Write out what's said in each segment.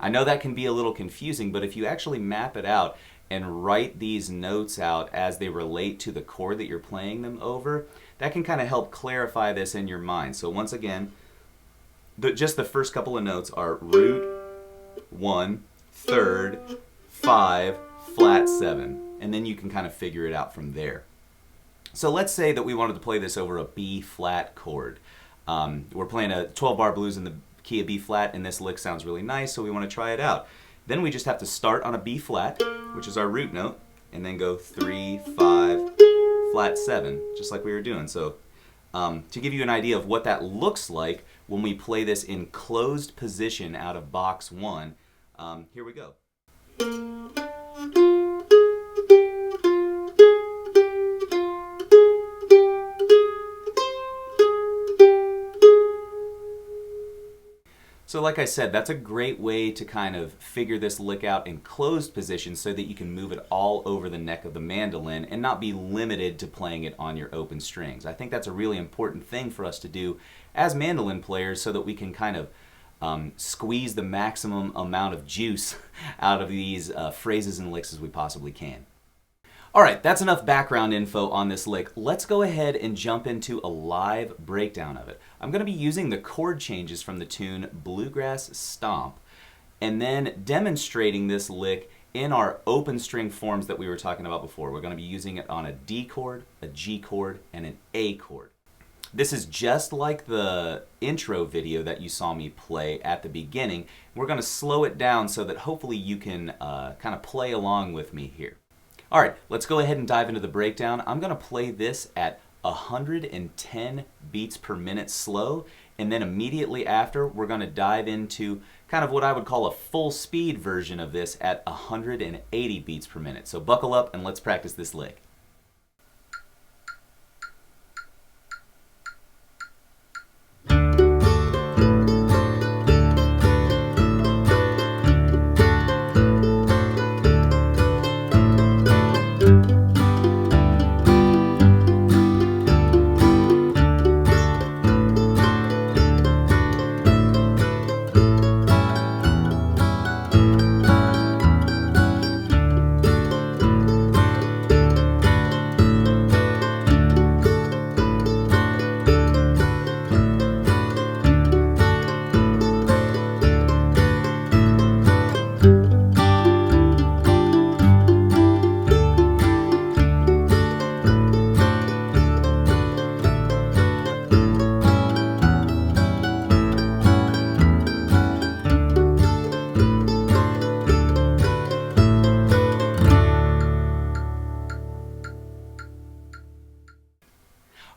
I know that can be a little confusing, but if you actually map it out and write these notes out as they relate to the chord that you're playing them over, that can kind of help clarify this in your mind. So once again, just the first couple of notes are root, 1, third, 5, flat 7, and then you can kind of figure it out from there. So let's say that we wanted to play this over a B flat chord. We're playing a 12-bar blues in the key of B flat, and this lick sounds really nice, so we want to try it out. Then we just have to start on a B flat, which is our root note, and then go 3, 5, flat 7, just like we were doing. So to give you an idea of what that looks like when we play this in closed position out of box 1, here we go. So like I said, that's a great way to kind of figure this lick out in closed position so that you can move it all over the neck of the mandolin and not be limited to playing it on your open strings. I think that's a really important thing for us to do as mandolin players so that we can kind of squeeze the maximum amount of juice out of these phrases and licks as we possibly can. Alright, that's enough background info on this lick. Let's go ahead and jump into a live breakdown of it. I'm going to be using the chord changes from the tune Bluegrass Stomp and then demonstrating this lick in our open string forms that we were talking about before. We're going to be using it on a D chord, a G chord, and an A chord. This is just like the intro video that you saw me play at the beginning. We're going to slow it down so that hopefully you can kind of play along with me here. Alright, let's go ahead and dive into the breakdown. I'm going to play this at 110 beats per minute slow, and then immediately after we're going to dive into kind of what I would call a full speed version of this at 180 beats per minute. So buckle up and let's practice this lick.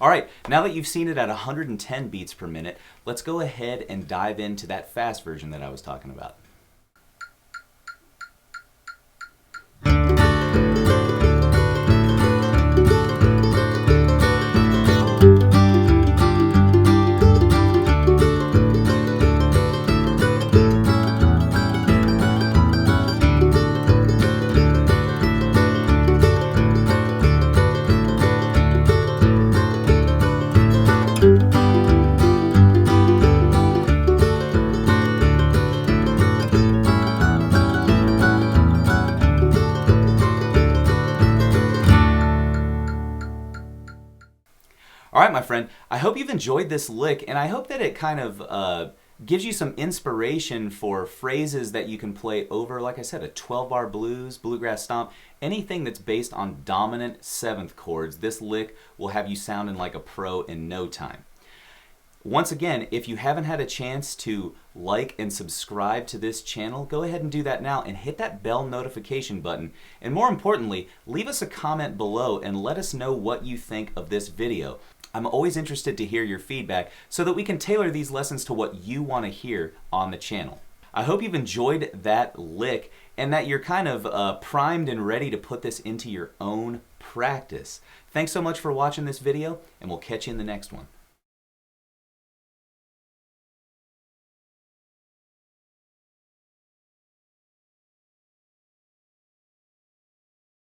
Alright, now that you've seen it at 110 beats per minute, let's go ahead and dive into that fast version that I was talking about. Alright, my friend, I hope you've enjoyed this lick, and I hope that it kind of gives you some inspiration for phrases that you can play over, like I said, a 12-bar blues, bluegrass stomp, anything that's based on dominant 7th chords. This lick will have you sounding like a pro in no time. Once again, if you haven't had a chance to like and subscribe to this channel, go ahead and do that now and hit that bell notification button. And more importantly, leave us a comment below and let us know what you think of this video. I'm always interested to hear your feedback so that we can tailor these lessons to what you want to hear on the channel. I hope you've enjoyed that lick and that you're kind of primed and ready to put this into your own practice. Thanks so much for watching this video, and we'll catch you in the next one.